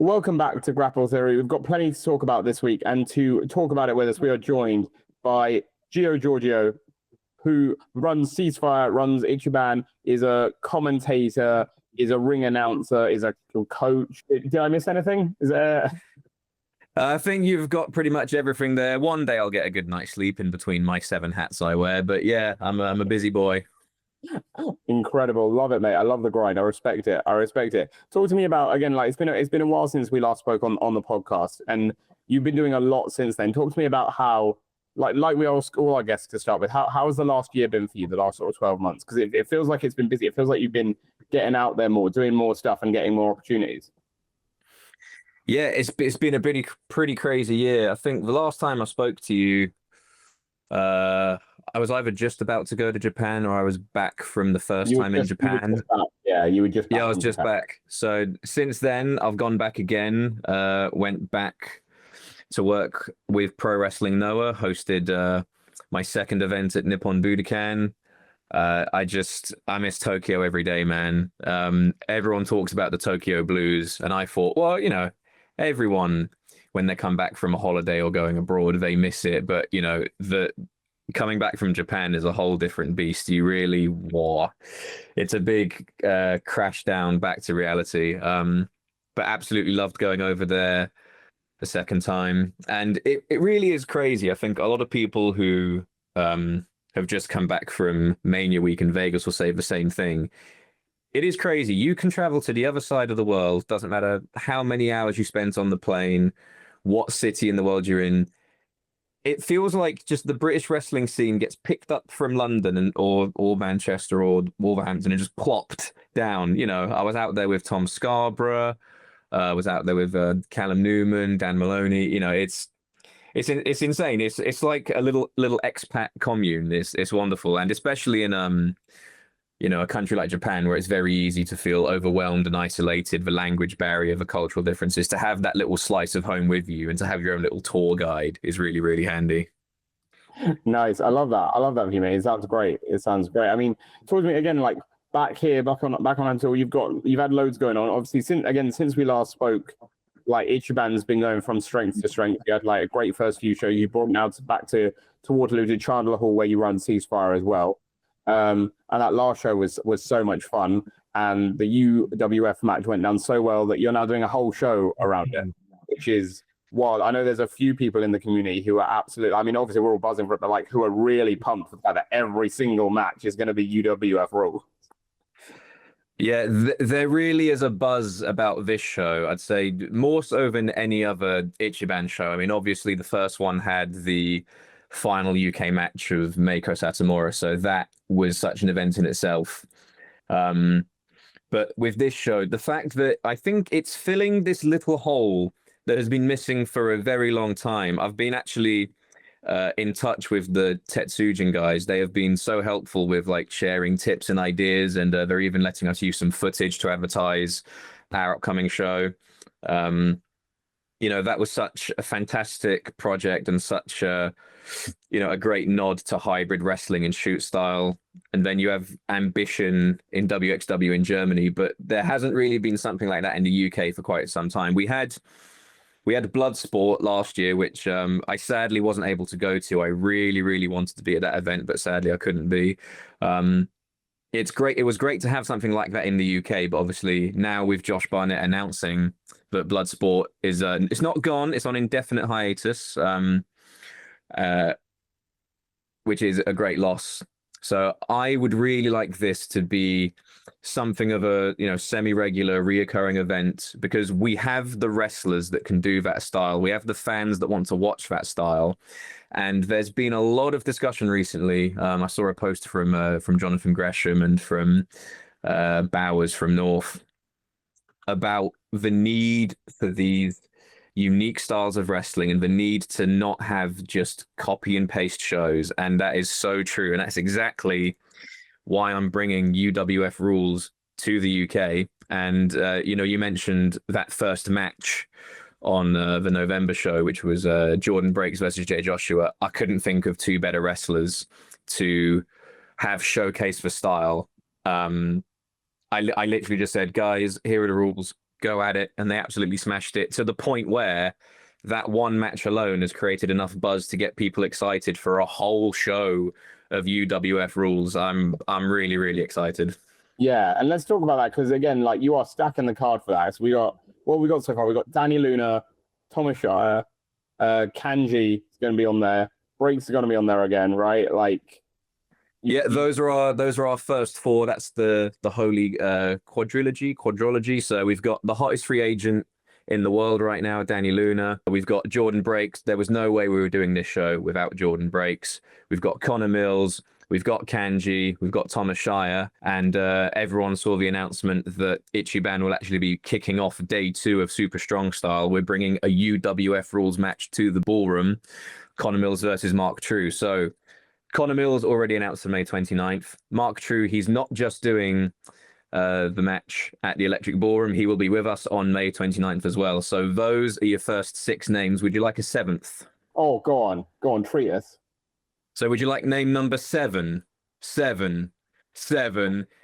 Welcome back to Grapple Theory. We've got plenty to talk about this week, and to talk about it with us, we are joined by Giorgio, who runs Ceasefire, runs Ichiban, is a commentator, is a ring announcer, is a coach. Did I miss anything? Is there? I think you've got pretty much everything there. One day I'll get a good night's sleep in between my 7 hats I wear, but yeah, I'm a busy boy. Incredible. Love it, mate. I love the grind. I respect it. Talk to me about, again, like it's been a while since we last spoke on the podcast, and you've been doing a lot since then. Talk to me about how, like we all our guests to start with, how has the last year been for you, the last sort of 12 months? Because it feels like it's been busy. It feels like you've been getting out there more, doing more stuff and getting more opportunities. Yeah, it's been a pretty crazy year. I think the last time I spoke to you, I was either just about to go to Japan or I was back from the first time in Japan. You were just back. Yeah, I was just back. So since then, I've gone back again, went back to work with Pro Wrestling Noah, hosted my second event at Nippon Budokan. I miss Tokyo every day, man. Everyone talks about the Tokyo Blues, and I thought, well, everyone, when they come back from a holiday or going abroad, they miss it. But, the coming back from Japan is a whole different beast. It's a big crash down back to reality. But absolutely loved going over there the second time. And it really is crazy. I think a lot of people who have just come back from Mania Week in Vegas will say the same thing. It is crazy. You can travel to the other side of the world. Doesn't matter how many hours you spent on the plane, what city in the world you're in. It feels like just the British wrestling scene gets picked up from London or Manchester or Wolverhampton and just plopped down. I was out there with Tom Scarborough. I was out there with Callum Newman, Dan Maloney. It's insane. It's like a little expat commune. It's wonderful, and especially in a country like Japan, where it's very easy to feel overwhelmed and isolated, the language barrier, the cultural differences, to have that little slice of home with you and to have your own little tour guide is really, really handy. Nice. I love that for you, mate. It sounds great. I mean, talk to me again, like back on until you've had loads going on. Obviously, since we last spoke, like Ichiban's been going from strength to strength. You had like a great first few shows. You brought now back to Waterloo, to Chandler Hall, where you run Ceasefire as well. And that last show was so much fun, and the UWF match went down so well that you're now doing a whole show around it, which is wild. I know there's a few people in the community who are absolutely, I mean, obviously we're all buzzing for it, but like who are really pumped for the fact that every single match is going to be UWF rules. Yeah, there really is a buzz about this show. I'd say more so than any other Ichiban show. I mean, obviously the first one had the final UK match of Meiko Satomura, so that was such an event in itself. But with this show, the fact that I think it's filling this little hole that has been missing for a very long time. I've been actually in touch with the Tetsujin guys. They have been so helpful with like sharing tips and ideas, and they're even letting us use some footage to advertise our upcoming show. That was such a fantastic project and such a great nod to hybrid wrestling and shoot style. And then you have Ambition in WXW in Germany, but there hasn't really been something like that in the UK for quite some time. We had Bloodsport last year, which I sadly wasn't able to go to. I really, really wanted to be at that event, but sadly I couldn't be. It's great. It was great to have something like that in the UK, but obviously now with Josh Barnett announcing that Bloodsport is it's not gone, it's on indefinite hiatus, which is a great loss. So I would really like this to be something of a semi-regular, reoccurring event, because we have the wrestlers that can do that style. We have the fans that want to watch that style. And there's been a lot of discussion recently. I saw a post from Jonathan Gresham and from Bowers from North about the need for these unique styles of wrestling and the need to not have just copy and paste shows. And that is so true. And that's exactly why I'm bringing UWF rules to the UK. And, you mentioned that first match on the November show, which was Jordan Breaks versus Jay Joshua. I couldn't think of two better wrestlers to have showcase for style. I literally just said, guys, here are the rules. go at it, and they absolutely smashed it to the point where that one match alone has created enough buzz to get people excited for a whole show of UWF rules. I'm really, really excited. Yeah, and let's talk about that because again, like you are stacking the card for that. So we got what we got so far. We got Danny Luna, Thomas Shire, Kanji is going to be on there. Breaks are going to be on there again, right? Like, yeah, those are our first four. That's the holy quadrilogy. So we've got the hottest free agent in the world right now, Danny Luna. We've got Jordan Breaks. There was no way we were doing this show without Jordan Breaks. We've got Connor Mills. We've got Kanji. We've got Thomas Shire. And everyone saw the announcement that Ichiban will actually be kicking off day 2 of Super Strong Style. We're bringing a UWF rules match to the ballroom. Connor Mills versus Mark True. So Connor Mills already announced for May 29th. Mark True, he's not just doing the match at the Electric Ballroom. He will be with us on May 29th as well. So those are your first 6 names. Would you like a 7th? Oh, go on, treat us. So would you like name number 7? 7.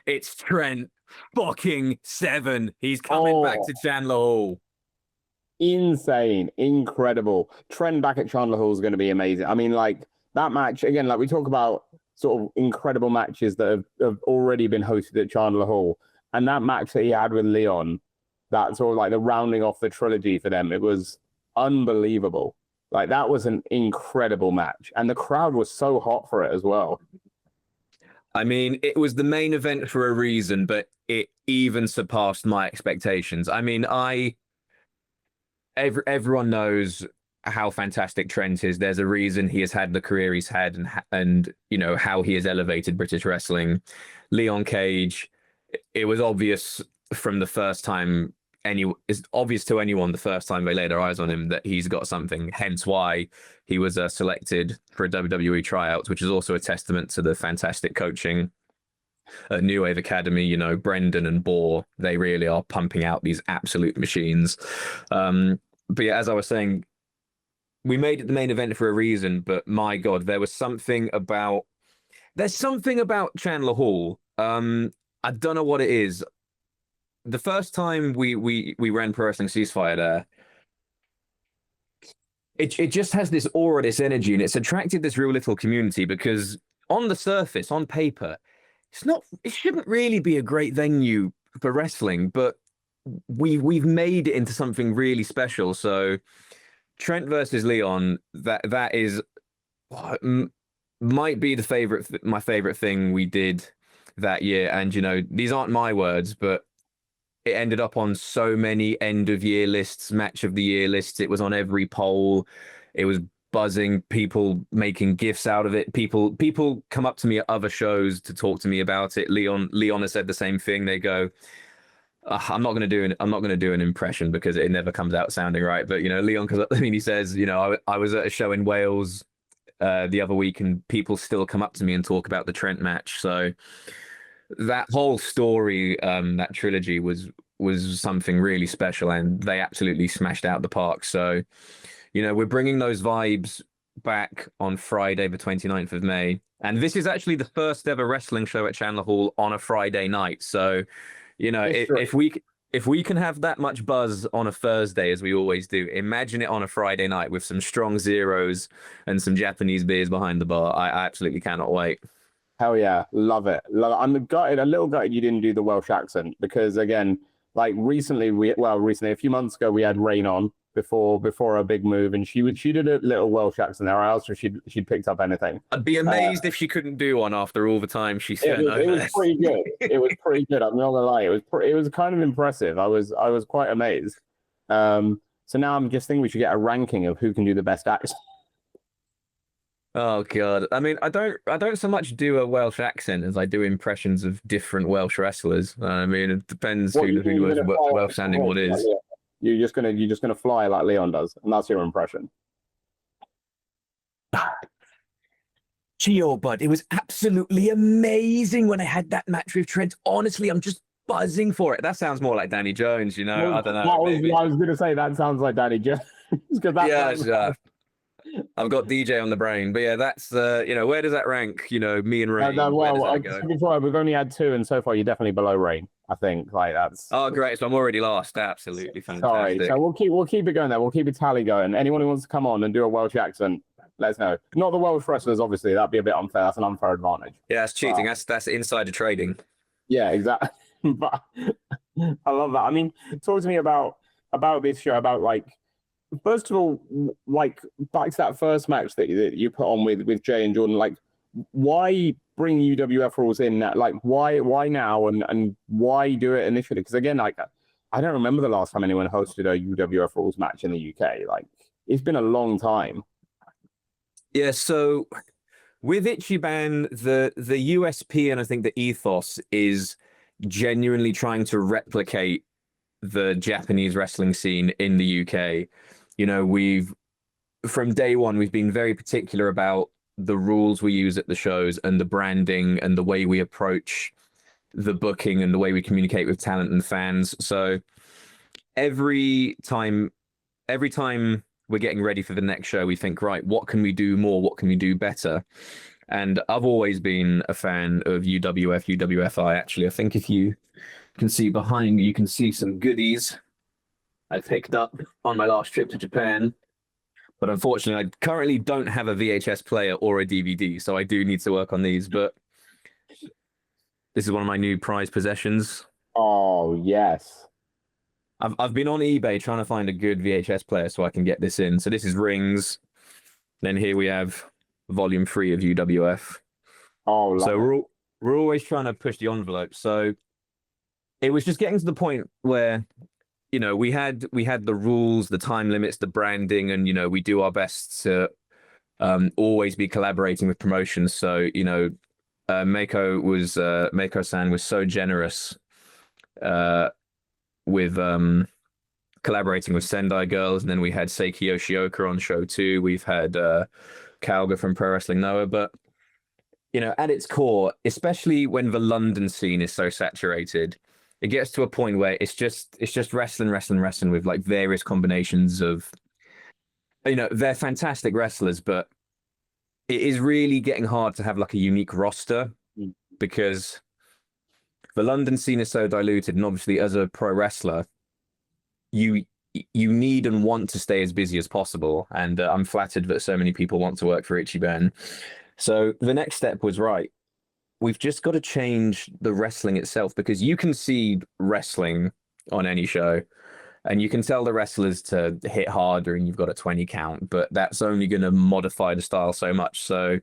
It's Trent fucking 7. He's coming back to Chandler Hall. Insane, incredible. Trent back at Chandler Hall is going to be amazing. I mean, like that match again, like we talk about sort of incredible matches that have already been hosted at Chandler Hall, and that match that he had with Leon, that sort of like the rounding off the trilogy for them, it was unbelievable. Like that was an incredible match, and the crowd was so hot for it as well. I mean, it was the main event for a reason, but it even surpassed my expectations. I mean, everyone knows how fantastic Trent is. There's a reason he has had the career he's had, and you know how he has elevated British wrestling. Leon Cage, it was obvious from the first time. It's obvious to anyone the first time they laid their eyes on him that he's got something. Hence why he was selected for a WWE tryout, which is also a testament to the fantastic coaching at New Wave Academy. You know, Brendan and Bohr, they really are pumping out these absolute machines. But yeah, as I was saying, we made it the main event for a reason, but my God, there's something about Chandler Hall. I don't know what it is. The first time we ran Pro Wrestling Ceasefire there, it just has this aura, this energy, and it's attracted this real little community because on the surface, on paper, it shouldn't really be a great venue for wrestling, but we've made it into something really special. So Trent versus Leon, that is might be my favorite thing we did that year. And you know, these aren't my words, but it ended up on so many end of year lists, match of the year lists. It was on every poll. It was buzzing, people making gifs out of it. People come up to me at other shows to talk to me about it. Leon has said the same thing. They go, I'm not going to do an impression because it never comes out sounding right. But you know, Leon, because I mean, he says, you know, I was at a show in Wales the other week, and people still come up to me and talk about the Trent match. So that whole story, that trilogy was something really special, and they absolutely smashed out the park. So, you know, we're bringing those vibes back on Friday, the 29th of May. And this is actually the first ever wrestling show at Chandler Hall on a Friday night. So, you know, if we can have that much buzz on a Thursday, as we always do, imagine it on a Friday night with some strong zeros and some Japanese beers behind the bar. I absolutely cannot wait. Hell yeah, love it. I'm a little gutted you didn't do the Welsh accent because again, like recently, a few months ago, we had Rayne on before a big move, and she did a little Welsh accent there. I asked her if she'd picked up anything. I'd be amazed if she couldn't do one after all the time she spent over it was pretty good. It was pretty good. I'm not gonna lie. It was kind of impressive. I was quite amazed. So now I'm just thinking we should get a ranking of who can do the best accent. Oh God! I mean, I don't so much do a Welsh accent as I do impressions of different Welsh wrestlers. I mean, it depends who the most Welsh sounding one is. You're just gonna fly like Leon does, and that's your impression. Gio, bud, it was absolutely amazing when I had that match with Trent. Honestly, I'm just buzzing for it. That sounds more like Danny Jones, you know. I don't know. I was gonna say that sounds like Danny Jones. I've got DJ on the brain, but yeah, that's where does that rank? Me and Rayne. Where does that go? Before we've only had 2, and so far you're definitely below Rayne. I think that's. Oh, great! So I'm already lost. Absolutely fantastic. Sorry. So we'll keep it going there. We'll keep a tally going. Anyone who wants to come on and do a Welsh accent, let us know. Not the Welsh wrestlers, obviously. That'd be a bit unfair. That's an unfair advantage. Yeah, that's cheating. That's insider trading. Yeah, exactly. But I love that. I mean, talk to me about this show. About first of all, back to that first match that you put on with Jay and Jordan. Why bring UWF rules in? Why now, and why do it initially? Because again, I don't remember the last time anyone hosted a UWF rules match in the UK. It's been a long time. Yeah. So with Ichiban, the USP and I think the ethos is genuinely trying to replicate the Japanese wrestling scene in the UK. From day one, we've been very particular about the rules we use at the shows and the branding and the way we approach the booking and the way we communicate with talent and fans. So every time we're getting ready for the next show, we think, right, what can we do more? What can we do better? And I've always been a fan of UWFI. Actually, I think if you can see behind me, you can see some goodies I picked up on my last trip to Japan. But unfortunately, I currently don't have a VHS player or a DVD, so I do need to work on these. But this is one of my new prized possessions. Oh, yes. I've been on eBay trying to find a good VHS player so I can get this in. So this is Rings. Then here we have Volume 3 of UWF. Oh, so we're always trying to push the envelope. So it was just getting to the point where we had the rules, the time limits, the branding, and we do our best to always be collaborating with promotions. So Mako-san was so generous with collaborating with Sendai Girls, and then we had Seiki Yoshioka on show 2. We've had Kauga from Pro Wrestling Noah, but at its core, especially when the London scene is so saturated, it gets to a point where it's just wrestling with various combinations of, they're fantastic wrestlers, but it is really getting hard to have a unique roster because the London scene is so diluted. And obviously as a pro wrestler, you need and want to stay as busy as possible. And I'm flattered that so many people want to work for Ichiban. So the next step was, right, we've just got to change the wrestling itself, because you can see wrestling on any show and you can tell the wrestlers to hit harder and you've got a 20 count, but that's only going to modify the style so much. So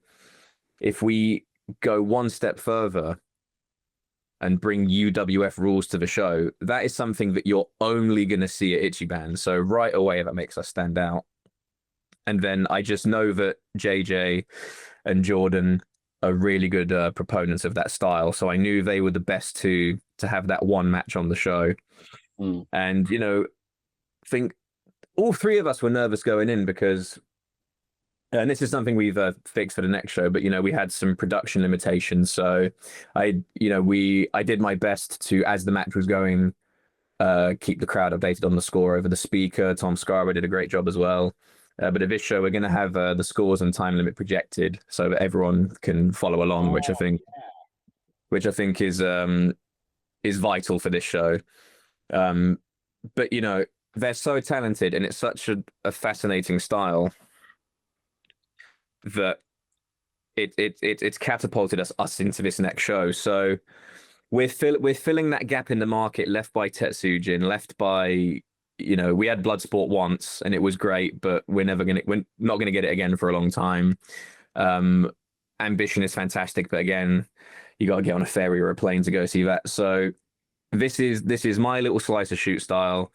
if we go one step further and bring UWF rules to the show, that is something that you're only going to see at Ichiban. So right away, that makes us stand out. And then I just know that JJ and Jordan are really good proponents of that style. So I knew they were the best to have that one match on the show. And, I think all 3 of us were nervous going in because, and this is something we've fixed for the next show, but, we had some production limitations. So I did my best to, as the match was going, keep the crowd updated on the score over the speaker. Tom Scarborough did a great job as well. But at this show, we're going to have the scores and time limit projected so that everyone can follow along, which I think is vital for this show. But they're so talented, and it's such a fascinating style that it's catapulted us into this next show. So we're filling that gap in the market left by Tetsujin, left by. We had Bloodsport once and it was great, but we're not going to get it again for a long time. Ambition is fantastic, but again, you got to get on a ferry or a plane to go see that. So this is my little slice of shoot style.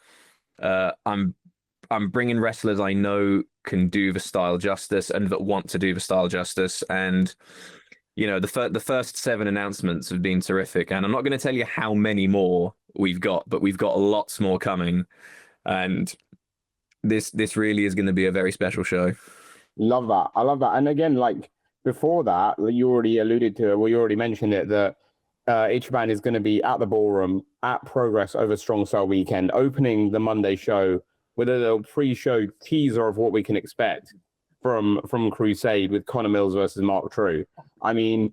I'm bringing wrestlers I know can do the style justice and that want to do the style justice. And the first 7 announcements have been terrific, and I'm not going to tell you how many more we've got, but we've got lots more coming. And this really is going to be a very special show. Love that. I love that. And again, before that, you already alluded to it, well, you already mentioned it, that Ichiban is going to be at the Ballroom at Progress over Strong Style Weekend, opening the Monday show with a little pre-show teaser of what we can expect. from Crusade with Connor Mills versus Mark True. I mean,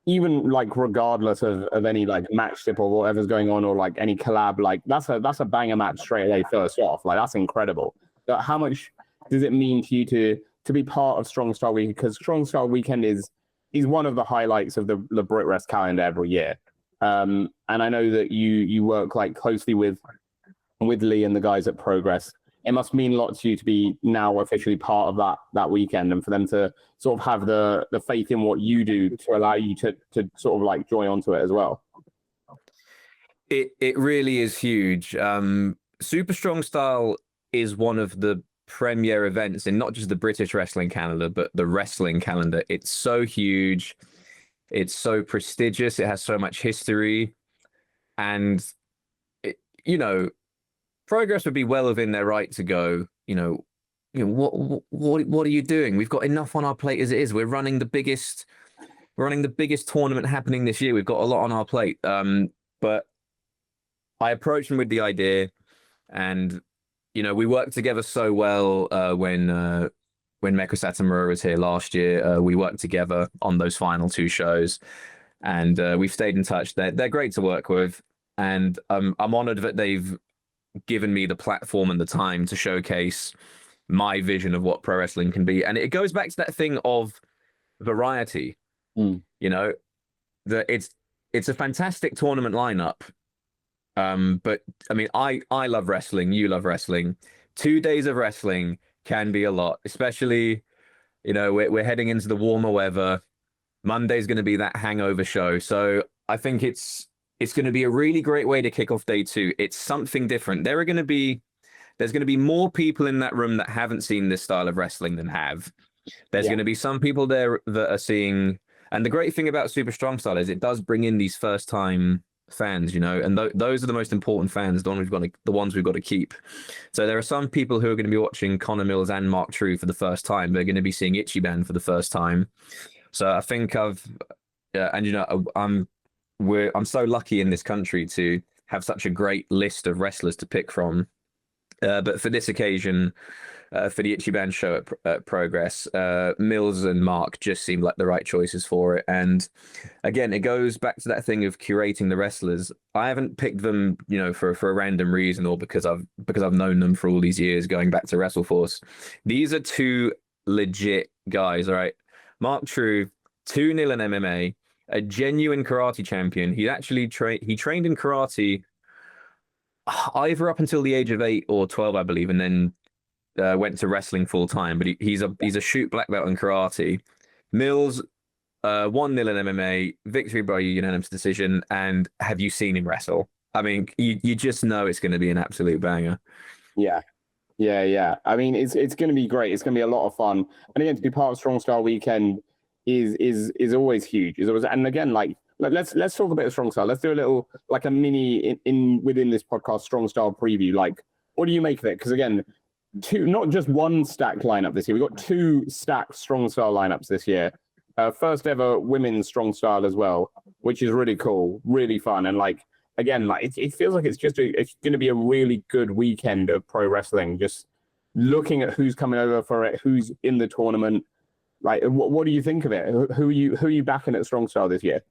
even like regardless of any like match tip or whatever's going on or like any collab, like that's a banger match straight away first off. Like that's incredible. But how much does it mean to you to be part of Strong Style Weekend? Because Strong Style Weekend is one of the highlights of the Brit Rest calendar every year. And I know that you work like closely with Lee and the guys at Progress. It must mean a lot to you to be now officially part of that weekend, and for them to sort of have the faith in what you do to allow you to sort of like join onto it as well. It really is huge. Super Strong Style is one of the premier events in not just the British wrestling calendar, but the wrestling calendar. It's so huge. It's so prestigious. It has so much history. And, Progress would be well within their right to go, what are you doing? We've got enough on our plate as it is. We're running the biggest tournament happening this year. We've got a lot on our plate. But I approached them with the idea, and we worked together so well when Mecha Satomura was here last year. We worked together on those final 2 shows, and we've stayed in touch. They're great to work with, and I'm honored that they've given me the platform and the time to showcase my vision of what pro wrestling can be. And it goes back to that thing of variety. That it's a fantastic tournament lineup. But I mean, I love wrestling. You love wrestling. 2 days of wrestling can be a lot, especially, we're heading into the warmer weather. Monday's going to be that hangover show. So I think it's going to be a really great way to kick off day 2. It's something different. There's going to be more people in that room that haven't seen this style of wrestling than have. There's going to be some people there that are seeing, and the great thing about Super Strong Style is it does bring in these first time fans, and those are the most important fans, the ones we've got to keep. So there are some people who are going to be watching Connor Mills and Mark True for the first time. They're going to be seeing Ichiban for the first time. So I think I'm so lucky in this country to have such a great list of wrestlers to pick from. But for this occasion, for the Ichiban show at Progress, Mills and Mark just seemed like the right choices for it. And again, it goes back to that thing of curating the wrestlers. I haven't picked them, for a random reason or because I've known them for all these years, going back to WrestleForce. These are 2 legit guys, all right? Mark True, 2-0 in MMA, a genuine karate champion. He actually trained in karate either up until the age of 8 or 12, I believe, and then went to wrestling full time. But he's a shoot black belt in karate. Mills, 1-0 in MMA, victory by unanimous decision. And have you seen him wrestle? I mean, you just know it's going to be an absolute banger. Yeah. I mean, it's going to be great. It's going to be a lot of fun. And again, to be part of Strong Style Weekend is always huge. And again, like let's talk a bit of Strong Style. Let's do a little like a mini within this podcast Strong Style preview. Like, what do you make of it? Because again, not just one stacked lineup this year. We've got 2 stacked Strong Style lineups this year. First ever women's Strong Style as well, which is really cool, really fun, and like again, like it feels like it's going to be a really good weekend of pro wrestling. Just looking at who's coming over for it, who's in the tournament. Like, what do you think of it? Who are you backing at Strong Style this year?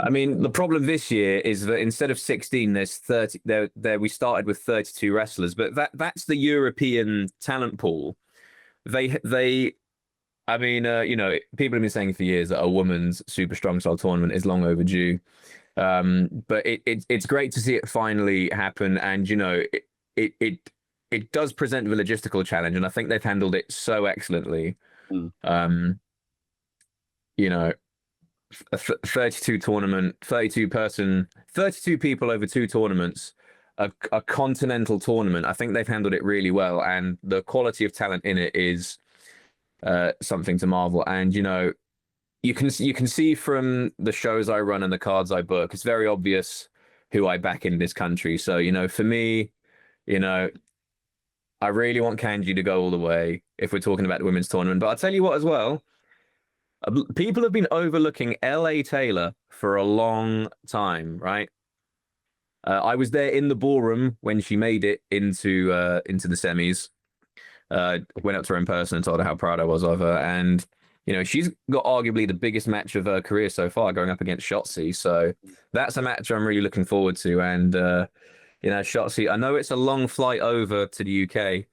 I mean, the problem this year is that instead of 16, there's 30. There we started with 32 wrestlers, but that's the European talent pool. I mean, people have been saying for years that a women's Super Strong Style tournament is long overdue. But it's great to see it finally happen, and it does present the logistical challenge, and I think they've handled it so excellently. A 32 tournament, 32 people over 2 tournaments, a continental tournament. I think they've handled it really well, and the quality of talent in it is something to marvel. And you can see from the shows I run and the cards I book, it's very obvious who I back in this country. So for me, I really want Kanji to go all the way if we're talking about the women's tournament. But I'll tell you what as well. People have been overlooking L.A. Taylor for a long time, right? I was there in the ballroom when she made it into the semis. Went up to her in person and told her how proud I was of her. And, you know, she's got arguably the biggest match of her career so far, going up against Shotzi. So that's a match I'm really looking forward to. And, you know, Shotzi, I know it's a long flight over to the UK.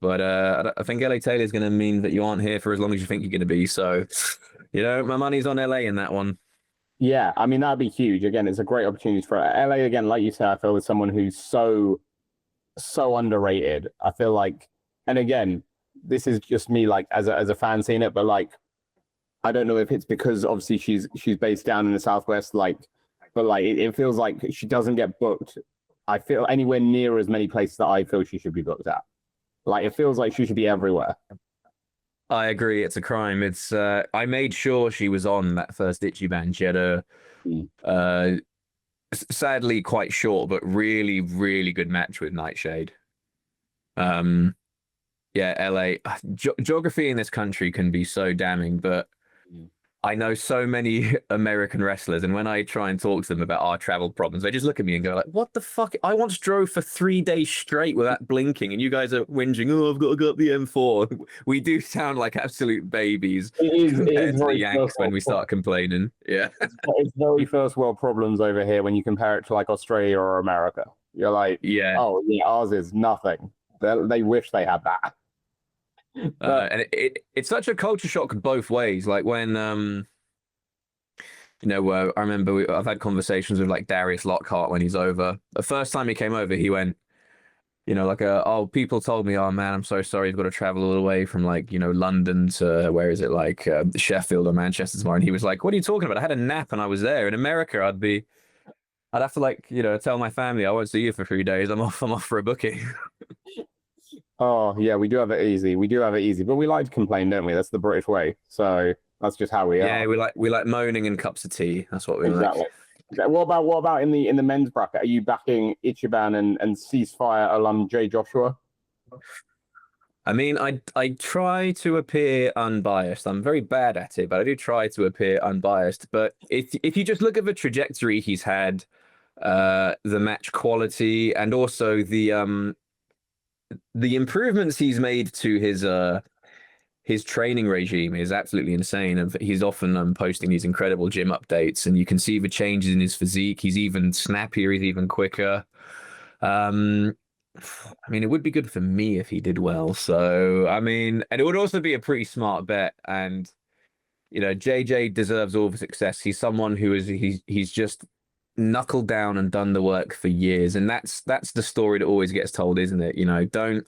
But I think LA Taylor is going to mean that you aren't here for as long as you think you're going to be. So, you know, my money's on LA in that one. Yeah, I mean that'd be huge. Again, it's a great opportunity for LA. Again, like you said, I feel is someone who's so underrated. I feel like, and again, this is just me like as a fan seeing it, but like I don't know if it's because obviously she's based down in the Southwest, like, but like it feels like she doesn't get booked. I feel anywhere near as many places that I feel she should be booked at. Like it feels like she should be everywhere. I agree. It's a crime. It's I made sure she was on that first Ichiban. She had a sadly quite short, but really, really good match with Nightshade. Yeah, LA. Geography in this country can be so damning, but I know so many American wrestlers, and when I try and talk to them about our travel problems, they just look at me and go like, "What the fuck? I once drove for 3 days straight without blinking, and you guys are whinging, oh, I've got to go up the M4." We do sound like absolute babies compared to the Yanks when we start complaining. Yeah, it's very first world problems over here when you compare it to like Australia or America. You're like, yeah. Oh, yeah, ours is nothing. They wish they had that. And it's such a culture shock both ways. Like when you know, I remember I've had conversations with like Darius Lockhart when he's over. The first time he came over, he went, you know, like, oh, people told me, oh man, I'm so sorry, you've got to travel all the way from like, you know, London to where is it, like Sheffield or Manchester tomorrow. And he was like, what are you talking about? I had a nap and I was there. In America, I'd have to like, you know, tell my family I won't see you for 3 days. I'm off for a booking. Oh, yeah, we do have it easy. We do have it easy, but we like to complain, don't we? That's the British way. So that's just how we are. Yeah, we like moaning and cups of tea. That's what we exactly. like. What about in the men's bracket? Are you backing Ichiban and Ceasefire alum Jay Joshua? I mean, I try to appear unbiased. I'm very bad at it, but I do try to appear unbiased. But if you just look at the trajectory he's had, the match quality, and also the improvements he's made to his training regime is absolutely insane. And he's often posting these incredible gym updates, and you can see the changes in his physique. He's even snappier, he's even quicker. I mean, it would be good for me if he did well. So, I mean, and it would also be a pretty smart bet. And, you know, JJ deserves all the success. He's someone who he's just knuckled down and done the work for years, and that's the story that always gets told, isn't it? You know, don't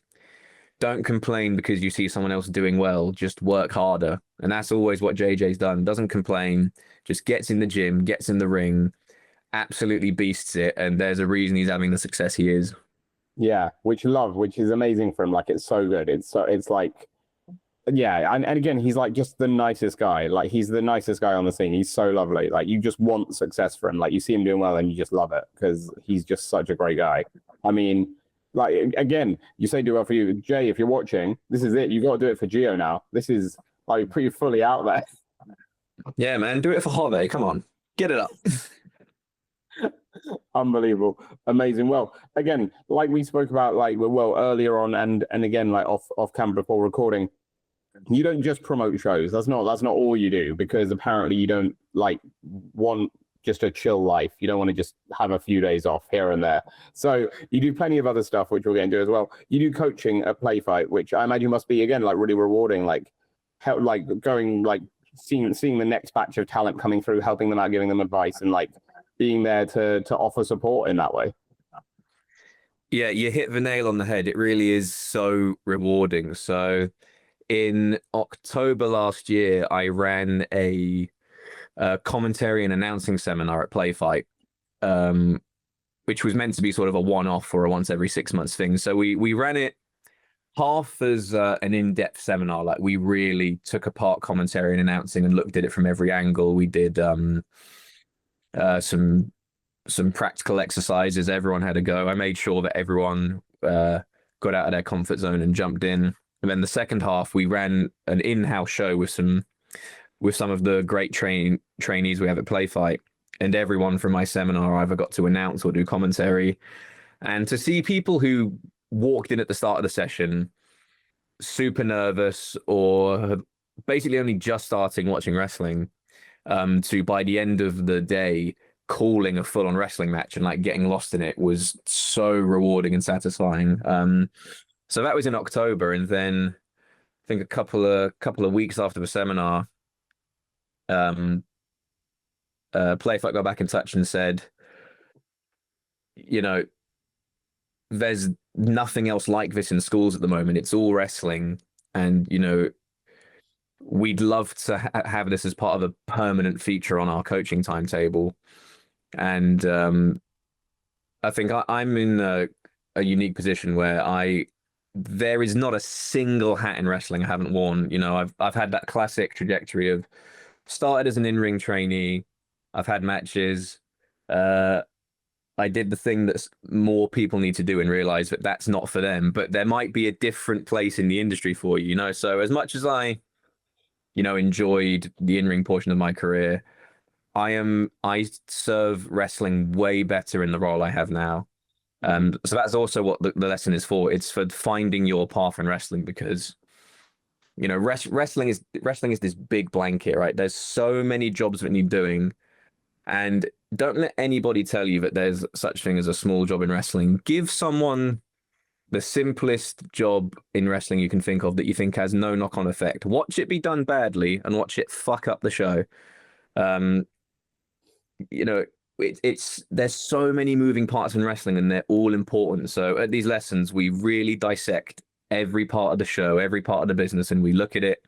complain because you see someone else doing well, just work harder. And that's always what JJ's done. Doesn't complain, just gets in the gym, gets in the ring, absolutely beasts it, and there's a reason he's having the success he is. Yeah, which is amazing for him. Like it's so good. It's like yeah, and again, he's like just the nicest guy. Like he's the nicest guy on the scene. He's so lovely. Like you just want success for him. Like you see him doing well and you just love it because he's just such a great guy. I mean, like again, you say do well for you. Jay, if you're watching, this is it. You got to do it for Gio now. This is like pretty fully out there. Yeah, man, do it for Harvey. Come on. Get it up. Unbelievable. Amazing. Well, again, like we spoke about like earlier on and again like off camera before recording. You don't just promote shows. That's not all you do, because apparently you don't like want just a chill life. You don't want to just have a few days off here and there. So you do plenty of other stuff, which we'll get into as well. You do coaching at Play Fight, which I imagine must be again like really rewarding. Like how like going like seeing the next batch of talent coming through, helping them out, giving them advice, and like being there to offer support in that way. Yeah, you hit the nail on the head. It really is so rewarding. So in October last year, I ran a commentary and announcing seminar at Play Fight, which was meant to be sort of a one-off or a once every 6 months thing. So we ran it half as an in-depth seminar. Like we really took apart commentary and announcing and looked at it from every angle. We did some practical exercises. Everyone had a go. I made sure that everyone got out of their comfort zone and jumped in. And then the second half, we ran an in-house show with some of the great trainees we have at Play Fight, and everyone from my seminar either got to announce or do commentary. And to see people who walked in at the start of the session super nervous or have basically only just starting watching wrestling, to by the end of the day calling a full-on wrestling match and like getting lost in it was so rewarding and satisfying. So that was in October, and then I think a couple of weeks after the seminar, Playfight got back in touch and said, you know, there's nothing else like this in schools at the moment. It's all wrestling, and you know, we'd love to have this as part of a permanent feature on our coaching timetable. And I think I'm in a unique position where there is not a single hat in wrestling I haven't worn. You know, I've had that classic trajectory of started as an in-ring trainee. I've had matches. I did the thing that more people need to do and realize that that's not for them, but there might be a different place in the industry for you, you know? So as much as I, you know, enjoyed the in-ring portion of my career, I serve wrestling way better in the role I have now. So that's also what the lesson is for. It's for finding your path in wrestling, because, you know, wrestling is this big blanket, right? There's so many jobs that need doing, and don't let anybody tell you that there's such thing as a small job in wrestling. Give someone the simplest job in wrestling you can think of that you think has no knock-on effect. Watch it be done badly and watch it fuck up the show. You know, there's so many moving parts in wrestling, and they're all important. So at these lessons, we really dissect every part of the show, every part of the business, and we look at it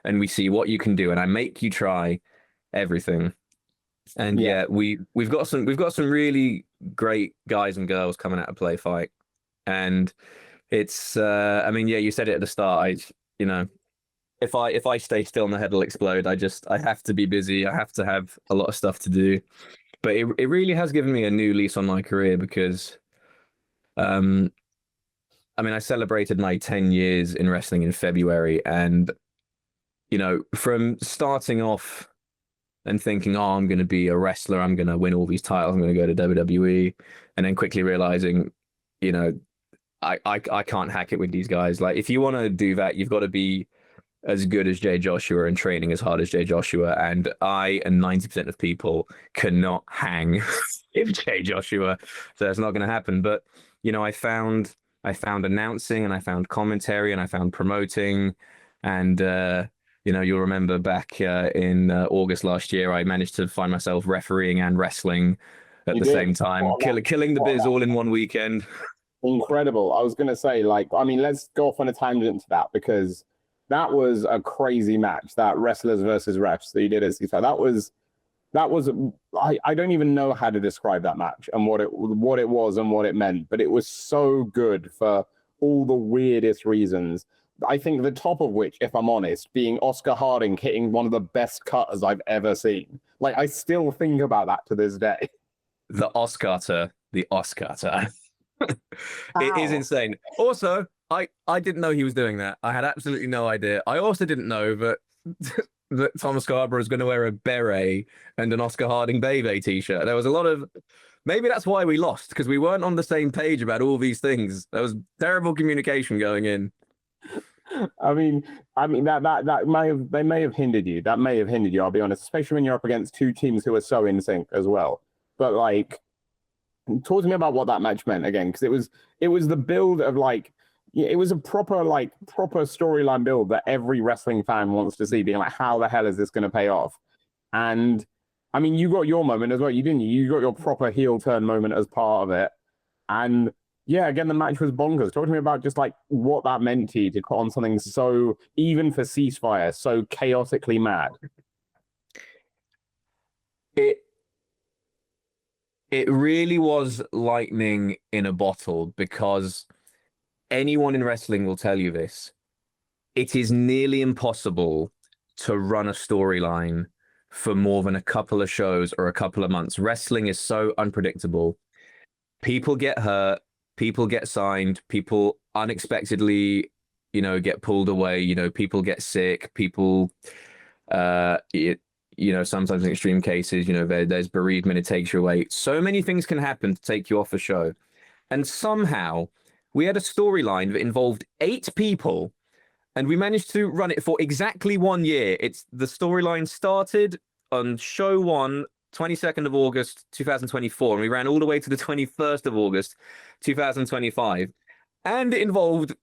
and we see what you can do. And I make you try everything. And yeah, we've got some really great guys and girls coming out of Play Fight, and it's I mean, yeah, you said it at the start. You know, if I stay still, my head will explode. I have to be busy. I have to have a lot of stuff to do. But it really has given me a new lease on my career, because I mean, I celebrated my 10 years in wrestling in February, and you know, from starting off and thinking, oh, I'm going to be a wrestler, I'm going to win all these titles, I'm going to go to WWE, and then quickly realizing, you know, I can't hack it with these guys. Like, if you want to do that, you've got to be as good as Jay Joshua and training as hard as Jay Joshua. And I and 90% of people cannot hang with Jay Joshua, so it's not going to happen. But you know, I found announcing, and I found commentary, and I found promoting, and you know, you'll remember back in August last year, I managed to find myself refereeing and wrestling at the same time, killing the biz all in one weekend. Incredible. I was going to say, like, I mean, let's go off on a tangent to that, because that was a crazy match, that wrestlers versus refs that you did at C5. That was I don't even know how to describe that match and what it was and what it meant, but it was so good for all the weirdest reasons. I think the top of which, if I'm honest, being Oscar Harding hitting one of the best cutters I've ever seen. Like, I still think about that to this day. The Oscar. It is insane. Also, I didn't know he was doing that. I had absolutely no idea. I also didn't know that that Tom Scarborough is going to wear a beret and an Oscar Harding Bebe t-shirt. There was a lot of, maybe that's why we lost, because we weren't on the same page about all these things. There was terrible communication going in. I mean they may have hindered you. That may have hindered you, I'll be honest, especially when you're up against two teams who are so in sync as well. But like, talk to me about what that match meant again, because it was the build of, like, it was a proper storyline build that every wrestling fan wants to see, being like, how the hell is this going to pay off? And I mean, you got your moment as well, didn't you? You got your proper heel turn moment as part of it. And yeah, again, the match was bonkers. Talk to me about just like what that meant to you to put on something so, even for Ceasefire, so chaotically mad. It really was lightning in a bottle, because anyone in wrestling will tell you this. It is nearly impossible to run a storyline for more than a couple of shows or a couple of months. Wrestling is so unpredictable. People get hurt, people get signed, people unexpectedly, you know, get pulled away, you know, people get sick, people, you know, sometimes in extreme cases, you know, there's bereavement, it takes you away. So many things can happen to take you off a show. And somehow we had a storyline that involved 8 people, and we managed to run it for exactly 1 year. It's the storyline started on show 1, 22nd of August 2024, and we ran all the way to the 21st of August 2025, and it involved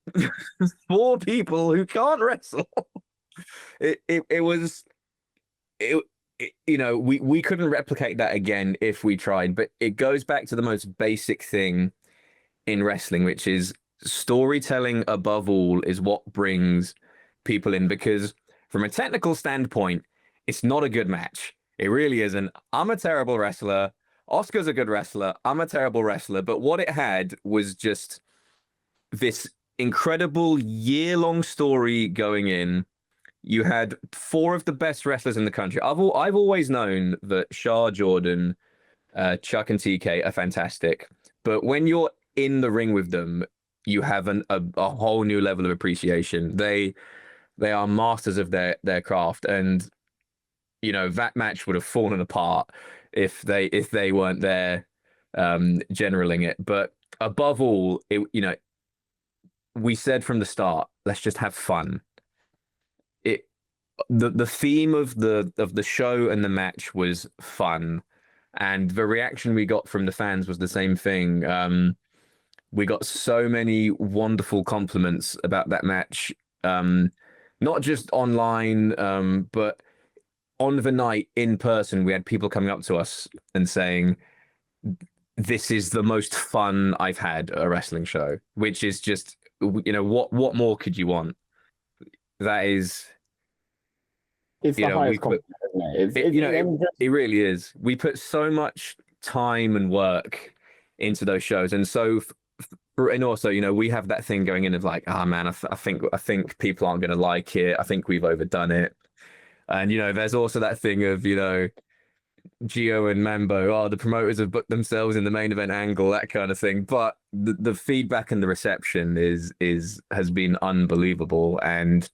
4 people who can't wrestle. It was you know, we couldn't replicate that again if we tried, but it goes back to the most basic thing in wrestling, which is storytelling above all is what brings people in, because from a technical standpoint, it's not a good match. It really isn't. I'm a terrible wrestler. Oscar's a good wrestler. I'm a terrible wrestler. But what it had was just this incredible year-long story going in. You had 4 of the best wrestlers in the country. I've always known that Shah, Jordan, Chuck, and TK are fantastic. But when you're in the ring with them, you have a whole new level of appreciation. They are masters of their craft, and you know that match would have fallen apart if they weren't there generaling it. But above all, you know, we said from the start, let's just have fun. The theme of the show and the match was fun, and the reaction we got from the fans was the same thing. We got so many wonderful compliments about that match, not just online, but on the night in person. We had people coming up to us and saying, "This is the most fun I've had at a wrestling show," which is just, you know, what more could you want? That is. It's the highest compliment, isn't it? It really is. We put so much time and work into those shows, and so and also, you know, we have that thing going in of like, oh man, I think people aren't going to like it. I think we've overdone it. And you know, there's also that thing of, you know, Gio and Mambo, the promoters have booked themselves in the main event angle, that kind of thing. But the feedback and the reception has been unbelievable. And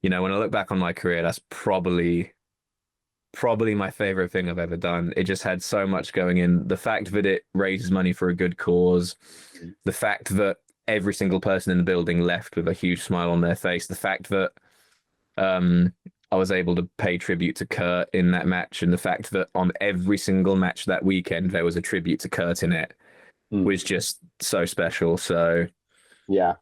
you know, when I look back on my career, that's probably my favorite thing I've ever done. It just had so much going in. The fact that it raises money for a good cause, the fact that every single person in the building left with a huge smile on their face, the fact that I was able to pay tribute to Kurt in that match, and the fact that on every single match that weekend there was a tribute to Kurt in it was just so special. So yeah.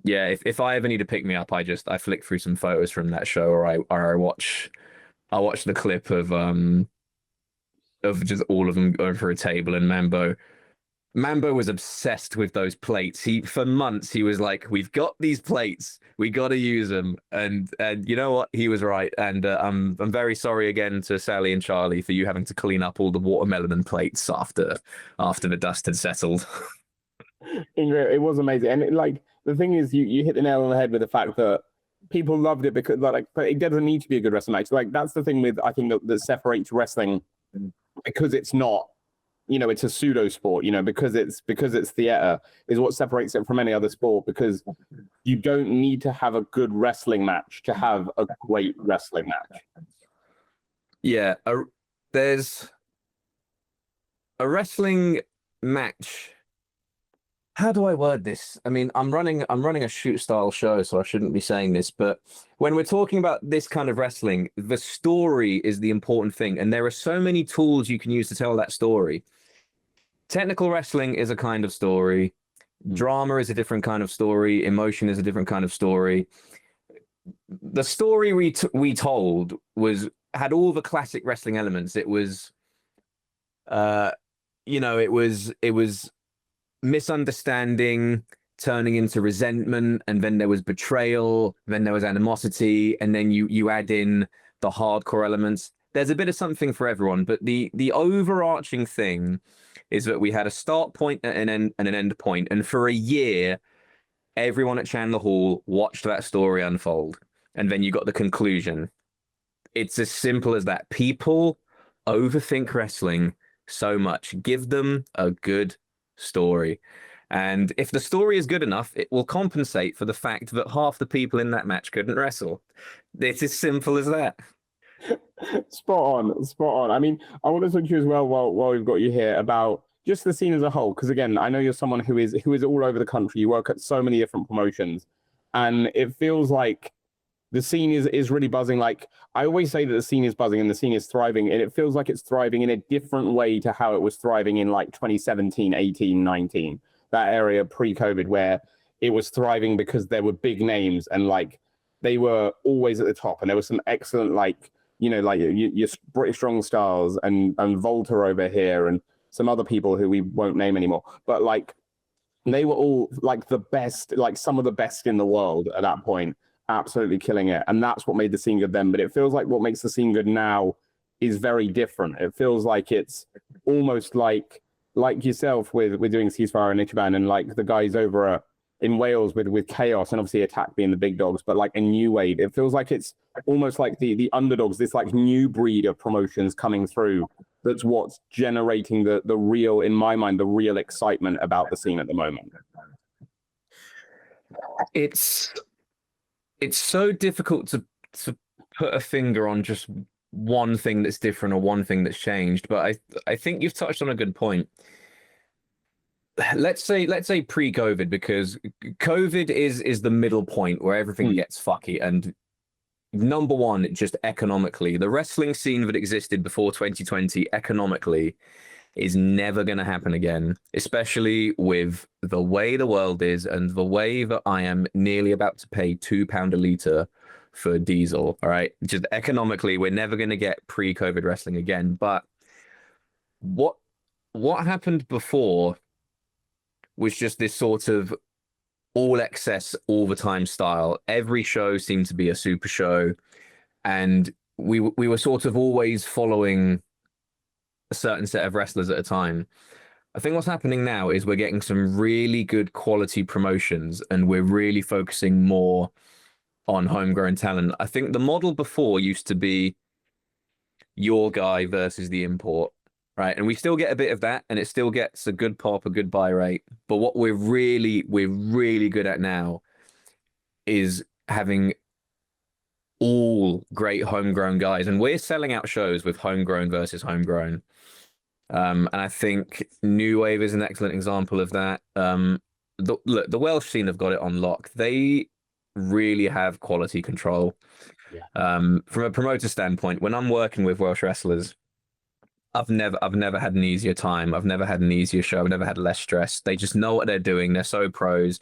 If I ever need to pick me up, I flick through some photos from that show, or I watch the clip of just all of them going for a table. And Mambo was obsessed with those plates. For months he was like, "We've got these plates, we got to use them." And you know what? He was right. And I'm very sorry again to Sally and Charlie for you having to clean up all the watermelon and plates after the dust had settled. It was amazing, and the thing is, you hit the nail on the head with the fact that people loved it because but it doesn't need to be a good wrestling match. Like that's the thing with, I think, that separates wrestling, because it's not, you know, it's a pseudo sport, you know, because it's theater is what separates it from any other sport, because you don't need to have a good wrestling match to have a great wrestling match. Yeah, there's a wrestling match. How do I word this? I mean, I'm running a shoot style show, so I shouldn't be saying this, but when we're talking about this kind of wrestling, the story is the important thing, and there are so many tools you can use to tell that story. Technical wrestling is a kind of story. Drama is a different kind of story. Emotion is a different kind of story. The story we told had all the classic wrestling elements. It was, you know, it was misunderstanding turning into resentment, and then there was betrayal, then there was animosity, and then you add in the hardcore elements. There's a bit of something for everyone, but the overarching thing is that we had a start point and an end point, and for a year everyone at Chandler Hall watched that story unfold, and then you got the conclusion. It's as simple as that. People overthink wrestling so much. Give them a good story, and if the story is good enough, it will compensate for the fact that half the people in that match couldn't wrestle. It's as simple as that. Spot on. I mean, I want to talk to you as well while we've got you here about just the scene as a whole, because again, I know you're someone who is all over the country. You work at so many different promotions, and it feels like the scene is really buzzing. Like I always say that the scene is buzzing and the scene is thriving, and it feels like it's thriving in a different way to how it was thriving in like 2017, 18, 19, that area pre-COVID, where it was thriving because there were big names and like they were always at the top, and there was some excellent like like your British Strong Stars and Volta over here and some other people who we won't name anymore, but like they were all like the best, like some of the best in the world at that point, absolutely killing it. And that's what made the scene good then. But it feels like what makes the scene good now is very different. It feels like it's almost like yourself with doing Ceasefire and Ichiban, and like the guys over in Wales with Chaos and obviously Attack being the big dogs, but like a new wave. It feels like it's almost like the underdogs, this like new breed of promotions coming through. That's what's generating the real, in my mind, the real excitement about the scene at the moment. It's so difficult to put a finger on just one thing that's different or one thing that's changed, but I think you've touched on a good point. Let's say pre-COVID, because COVID is the middle point where everything gets fucky. And number one, just economically, the wrestling scene that existed before 2020 economically is never going to happen again, especially with the way the world is and the way that I am nearly about to pay £2 a litre for diesel. All right. Just economically, we're never going to get pre-COVID wrestling again. But what happened before was just this sort of all excess, all the time style. Every show seemed to be a super show. And we were sort of always following a certain set of wrestlers at a time. I think what's happening now is we're getting some really good quality promotions, and we're really focusing more on homegrown talent. I think the model before used to be your guy versus the import, right? And we still get a bit of that, and it still gets a good pop, a good buy rate. But what we're really good at now is having all great homegrown guys, and we're selling out shows with homegrown versus homegrown. And I think New Wave is an excellent example of that. Look, the Welsh scene have got it on lock. They really have quality control. Yeah. From a promoter standpoint, when I'm working with Welsh wrestlers, I've never had an easier time. I've never had an easier show. I've never had less stress. They just know what they're doing. They're so pros,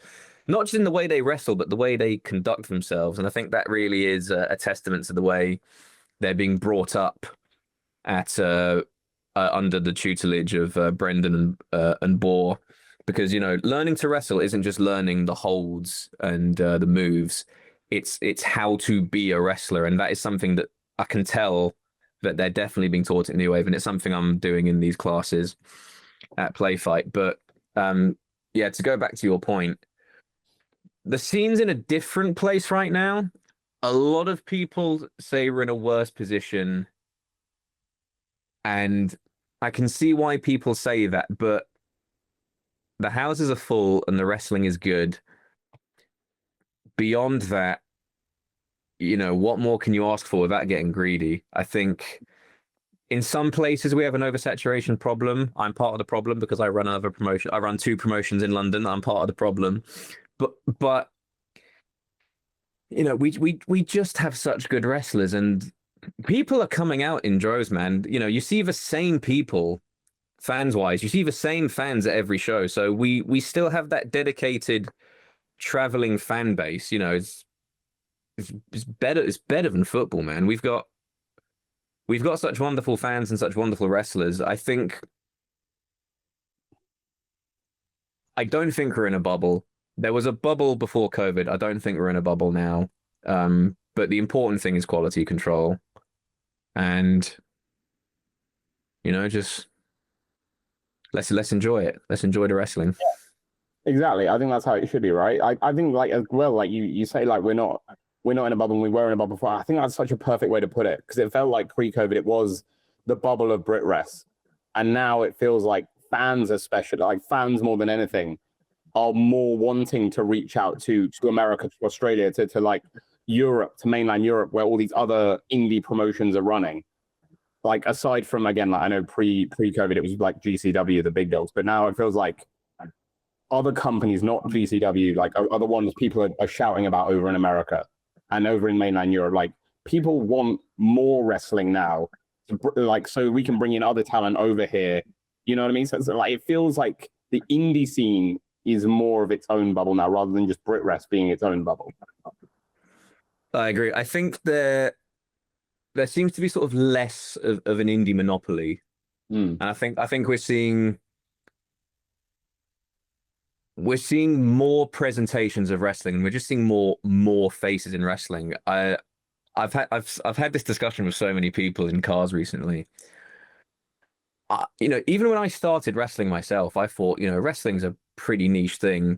not just in the way they wrestle, but the way they conduct themselves. And I think that really is a testament to the way they're being brought up at under the tutelage of Brendan and Boar, because learning to wrestle isn't just learning the holds and the moves. It's how to be a wrestler, and that is something that I can tell that they're definitely being taught at New Wave, and it's something I'm doing in these classes at Play Fight. But yeah, to go back to your point, the scene's in a different place right now. A lot of people say we're in a worse position, and I can see why people say that, but the houses are full and the wrestling is good. Beyond that, what more can you ask for without getting greedy? I think in some places we have an oversaturation problem. I'm part of the problem because I run another promotion. I run 2 promotions in London. I'm part of the problem. But we just have such good wrestlers, and people are coming out in droves, man. You see the same people, fans-wise. You see the same fans at every show. So we still have that dedicated traveling fan base. It's better than football, man. We've got such wonderful fans and such wonderful wrestlers. I don't think we're in a bubble. There was a bubble before COVID. I don't think we're in a bubble now. But the important thing is quality control. And just let's enjoy it. Let's enjoy the wrestling. Yeah, exactly. I think that's how it should be, right? I think like as well, like you say, like we're not in a bubble, and we were in a bubble before. I think that's such a perfect way to put it, because it felt like pre-COVID it was the bubble of Brit Rest, and now it feels like fans, especially like fans more than anything, are more wanting to reach out to America, to Australia, to like Europe, to mainland Europe, where all these other indie promotions are running. like aside from again, like I know pre-COVID, it was like GCW, the big dogs, but now it feels like other companies, not GCW, like are the ones people are shouting about over in America and over in mainland Europe. Like people want more wrestling now, like so we can bring in other talent over here. You know what I mean? So like it feels like the indie scene is more of its own bubble now, rather than just Brit Rest being its own bubble. I agree. I think there seems to be sort of less of an indie monopoly, and I think we're seeing more presentations of wrestling, and we're just seeing more faces in wrestling. I've had this discussion with so many people in cars recently. You know, even when I started wrestling myself, I thought, you know, wrestling's a pretty niche thing.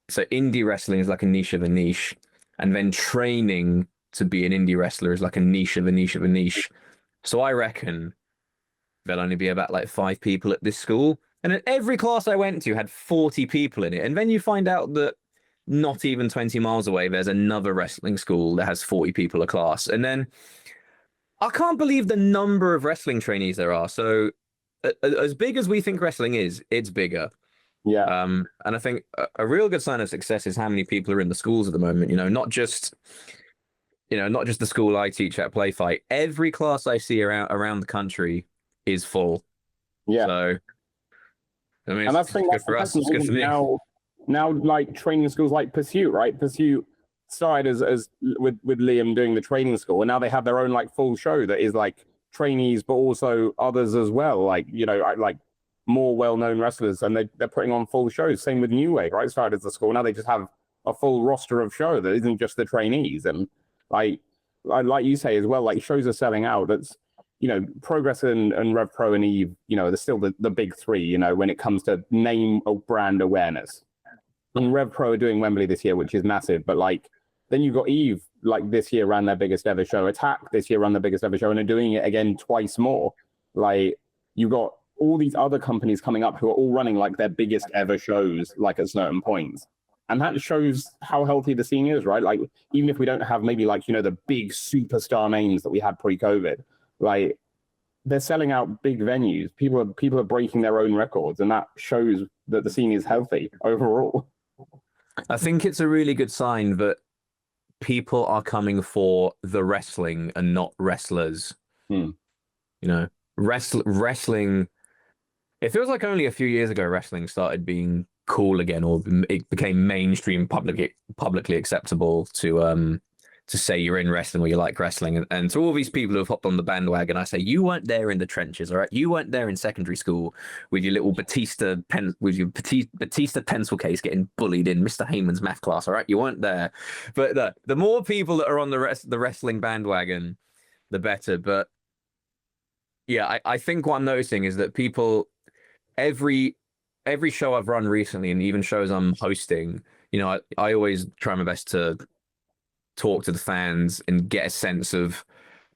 So indie wrestling is like a niche of a niche, and then training to be an indie wrestler is like a niche of a niche of a niche. So I reckon there'll only be about like 5 people at this school, and every class I went to had 40 people in it. And then you find out that not even 20 miles away, there's another wrestling school that has 40 people a class. And then I can't believe the number of wrestling trainees there are. So as big as we think wrestling is, it's bigger. Yeah. And I think a real good sign of success is how many people are in the schools at the moment. You know, not just the school I teach at Play Fight. Every class I see around the country is full. Yeah. So I mean, and it's good for us. It's good for me. Now, like training schools like Pursuit, right? Pursuit started as with Liam doing the training school, and now they have their own like full show that is like trainees, but also others as well. Like, you know, like more well-known wrestlers, and they're putting on full shows. Same with New Wave, right? Started as a school, now they just have a full roster of show that isn't just the trainees. And like you say as well, like shows are selling out. That's, you know, Progress and Rev Pro and Eve, you know, they're still the big 3, you know, when it comes to name or brand awareness. And Rev Pro are doing Wembley this year, which is massive. But like, then you've got Eve, like this year ran their biggest ever show. Attack this year ran their biggest ever show, and they're doing it again twice more. Like, you got all these other companies coming up who are all running like their biggest ever shows, like at certain points. And that shows how healthy the scene is, right? Like, even if we don't have maybe like, you know, the big superstar names that we had pre-COVID, like they're selling out big venues. People are breaking their own records, and that shows that the scene is healthy overall. I think it's a really good sign that people are coming for the wrestling and not wrestlers. You know, wrestling. It feels like only a few years ago wrestling started being cool again, or it became mainstream, publicly acceptable to say you're in wrestling or you like wrestling. And to all these people who have hopped on the bandwagon, I say, you weren't there in the trenches, all right? You weren't there in secondary school with your little Batista pencil case getting bullied in Mr. Heyman's math class, all right? You weren't there. But the more people that are on the wrestling bandwagon, the better. But yeah, I think what I'm noticing is that people, every show I've run recently, and even shows I'm hosting, you know, I always try my best to talk to the fans and get a sense of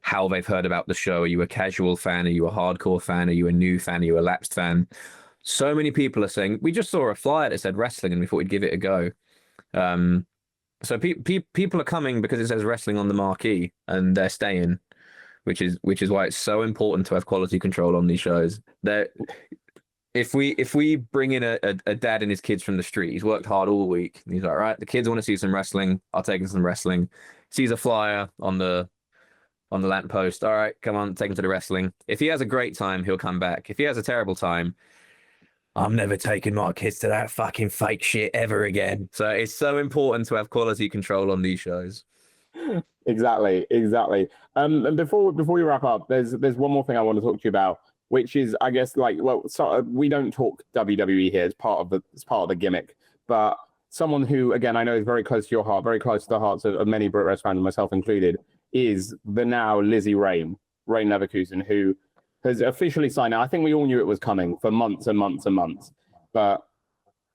how they've heard about the show. Are you a casual fan? Are you a hardcore fan? Are you a new fan? Are you a lapsed fan? So many people are saying, we just saw a flyer that said wrestling and we thought we'd give it a go. So people are coming because it says wrestling on the marquee, and they're staying, which is why it's so important to have quality control on these shows. If we bring in a dad and his kids from the street, he's worked hard all week, and he's like, right, the kids want to see some wrestling, I'll take them some wrestling. Sees a flyer on the lamppost, all right, come on, take him to the wrestling. If he has a great time, he'll come back. If he has a terrible time, I'm never taking my kids to that fucking fake shit ever again. So it's so important to have quality control on these shows. Exactly. And before we wrap up, there's one more thing I want to talk to you about, which is, I guess, like, well, so we don't talk WWE here. It's part of the gimmick. But someone who, again, I know is very close to your heart, very close to the hearts of many Brit Wrestling fans, myself included, is the now Lizzy Rain, Rayne Leverkusen, who has officially signed now. I think we all knew it was coming for months and months and months, but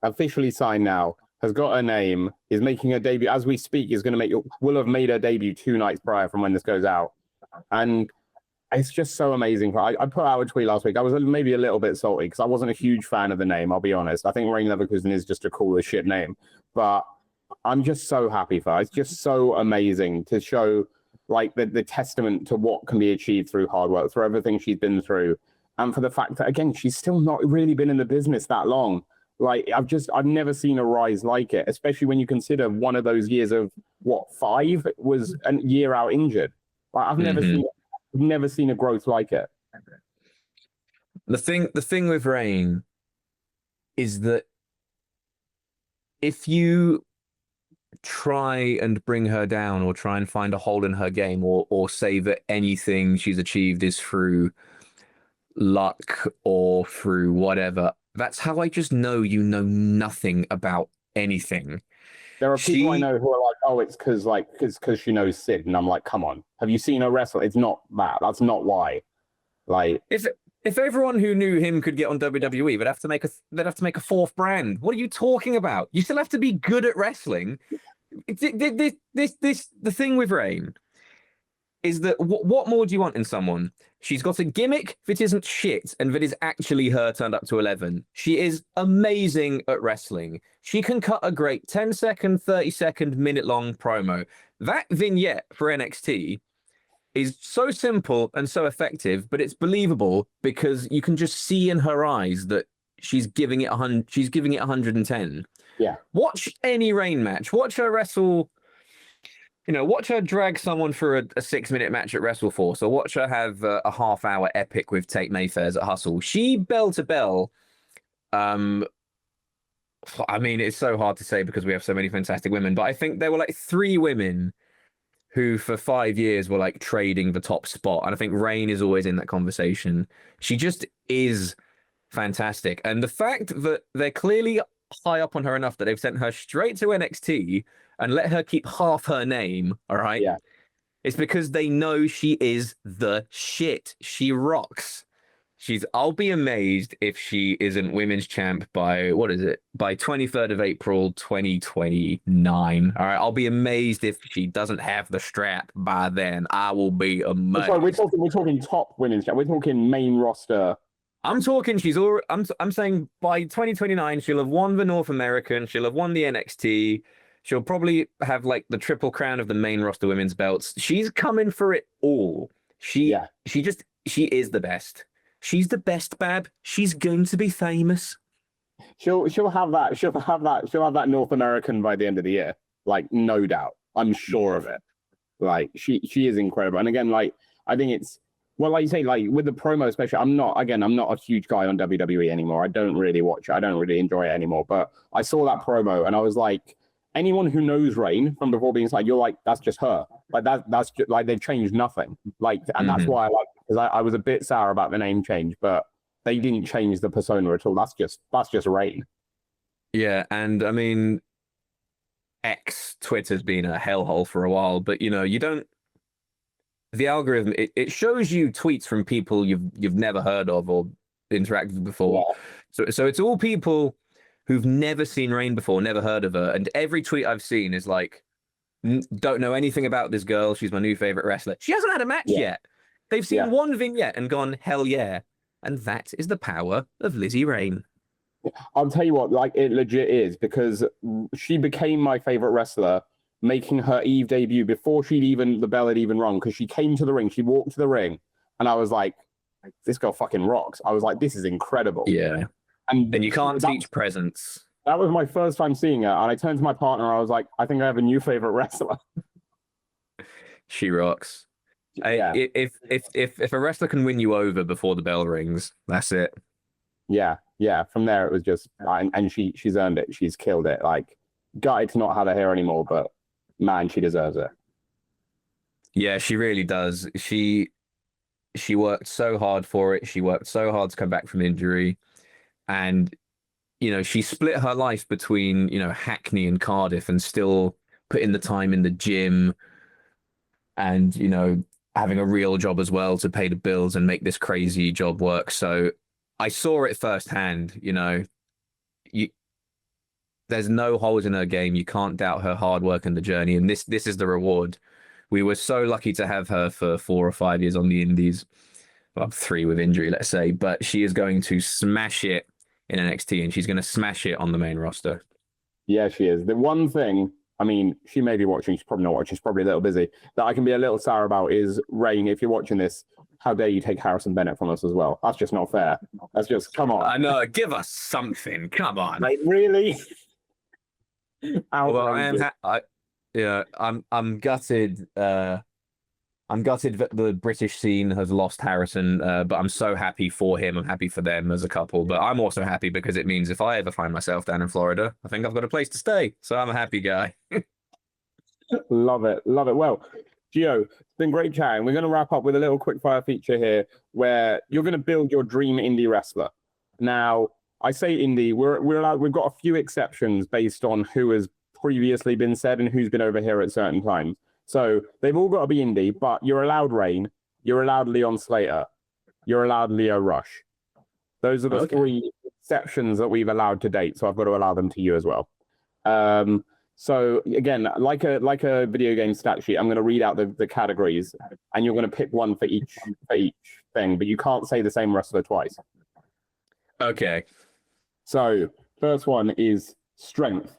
officially signed now, has got a name, is making a debut as we speak, will have made her debut 2 nights prior from when this goes out. And it's just so amazing. I put out a tweet last week. I was maybe a little bit salty because I wasn't a huge fan of the name, I'll be honest. I think Rayne Leverkusen is just a cool as shit name. But I'm just so happy for her. It's just so amazing to show, like the testament to what can be achieved through hard work, through everything she's been through, and for the fact that again she's still not really been in the business that long. Like I've never seen a rise like it, especially when you consider one of those years of what 5 was a year out injured. Like I've never seen a growth like it. The thing with Rayne is that if you try and bring her down or try and find a hole in her game or say that anything she's achieved is through luck or through whatever, that's how I just know you know nothing about anything. There are people I know who are like, oh, it's because she knows Sid, and I'm like, come on, have you seen her wrestle? It's not that. That's not why. Like, if everyone who knew him could get on WWE, they'd have to make a fourth brand. What are you talking about? You still have to be good at wrestling. The thing with Rayne is that what more do you want in someone? She's got a gimmick that isn't shit and that is actually her turned up to 11. She is amazing at wrestling. She can cut a great 10-second, 30-second, minute-long promo. That vignette for NXT is so simple and so effective, but it's believable because you can just see in her eyes that she's giving it 100. She's giving it 110. Yeah. Watch any Rayne match. Watch her wrestle. Watch her drag someone for a 6-minute match at WrestleForce, or watch her have a half-hour epic with Tate Mayfair's at Hustle. She bell to bell. I mean, it's so hard to say because we have so many fantastic women, but I think there were like 3 women who for 5 years were like trading the top spot. And I think Rayne is always in that conversation. She just is fantastic. And the fact that they're clearly high up on her enough that they've sent her straight to NXT and let her keep half her name, all right? Yeah. It's because they know she is the shit. She rocks. I'll be amazed if she isn't women's champ by, by 23rd of April, 2029. All right. I'll be amazed if she doesn't have the strap by then. I will be amazed. Sorry, we're talking top women's champ. We're talking main roster. I'm talking I'm saying by 2029, she'll have won the North American. She'll have won the NXT. She'll probably have like the triple crown of the main roster women's belts. She's coming for it all. She is the best. She's the best, Bab. She's going to be famous. She'll have that North American by the end of the year. Like, no doubt. I'm sure of it. Like, she is incredible. And again, like, I think it's, well, like you say, like with the promo especially, I'm not a huge guy on WWE anymore. I don't really watch it. I don't really enjoy it anymore. But I saw that promo and I was like, anyone who knows Rayne from before being like, you're like, that's just her. Like that's just like they've changed nothing. Like, and that's why I like, because I was a bit sour about the name change, but they didn't change the persona at all. That's just Rayne. Yeah, and I mean, Twitter's been a hellhole for a while, but you don't. The algorithm it shows you tweets from people you've never heard of or interacted with before. Yeah. So it's all people who've never seen Rayne before, never heard of her, and every tweet I've seen is like, don't know anything about this girl. She's my new favorite wrestler. She hasn't had a match yet. They've seen one vignette and gone, hell yeah. And that is the power of Lizzy Rain. I'll tell you what, like it legit is, because she became my favorite wrestler, making her Eve debut before the bell had even rung, because she came to the ring, she walked to the ring, and I was like, this girl fucking rocks. I was like, this is incredible. Yeah. And you can't teach presence. That was my first time seeing her, and I turned to my partner, and I was like, I think I have a new favorite wrestler. She rocks. Yeah. If a wrestler can win you over before the bell rings, that's it. Yeah. From there, it was just, and she's earned it. She's killed it. Like, gutted to not have her here anymore, but man, she deserves it. Yeah, she really does. She worked so hard for it. She worked so hard to come back from injury, and she split her life between Hackney and Cardiff, and still put in the time in the gym, and having a real job as well to pay the bills and make this crazy job work. So I saw it firsthand. There's no holes in her game. You can't doubt her hard work and the journey. And this is the reward. We were so lucky to have her for 4 or 5 years on the indies. Well, 3 with injury, let's say. But she is going to smash it in NXT, and she's going to smash it on the main roster. Yeah, she is. The one thing I mean, she may be watching. She's probably not watching. She's probably a little busy. That I can be a little sour about is Rayne. If you're watching this, how dare you take Harrison Bennett from us as well? That's just not fair. That's just come on. I know. Give us something. Come on. Like really? Well, I'm gutted. I'm gutted that the British scene has lost Harrison, but I'm so happy for him. I'm happy for them as a couple, but I'm also happy because it means if I ever find myself down in Florida, I think I've got a place to stay. So I'm a happy guy. Love it. Love it. Well, Gio, it's been great chatting. We're going to wrap up with a little quick fire feature here where you're going to build your dream indie wrestler. Now, I say indie, we're allowed, we've got a few exceptions based on who has previously been said and who's been over here at certain times. So they've all got to be indie, but you're allowed Rayne, you're allowed Leon Slater, you're allowed Lio Rush. Those are the three exceptions that we've allowed to date. So I've got to allow them to you as well. So again, like a video game stat sheet, I'm going to read out the categories, and you're going to pick one for each thing, but you can't say the same wrestler twice. Okay. So first one is strength.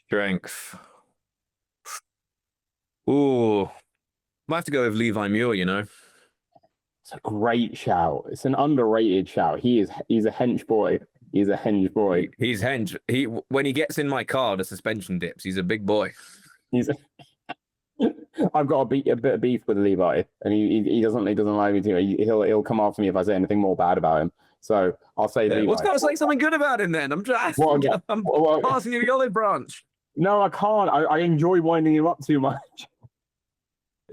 Strength. Ooh, might have to go with Levi Muir, you know. It's a great shout. It's an underrated shout. He's a hench boy. He's a hench boy. He's hench. When he gets in my car, the suspension dips. He's a big boy. I've got a bit of beef with Levi, and he doesn't like me to. He'll come after me if I say anything more bad about him. So I'll say Levi. What's got to say something good about him then? I'm passing you the olive branch. No, I can't. I enjoy winding him up too much.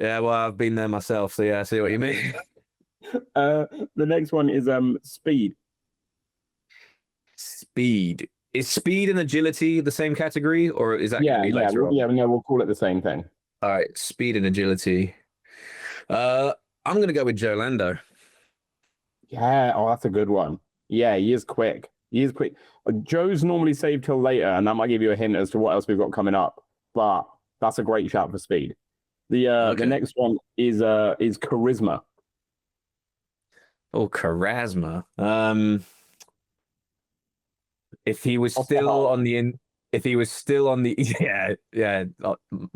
Yeah, well, I've been there myself, so yeah, I see what you mean. The next one is speed. Speed. Is speed and agility the same category, or is that going to be later on? Yeah, no, we'll call it the same thing. All right, speed and agility. I'm going to go with Joe Lando. Yeah, that's a good one. Yeah, he is quick. Joe's normally saved till later, and that might give you a hint as to what else we've got coming up. But that's a great shout for speed. The next one is charisma. Oh, charisma. If he was still on the if he was still on the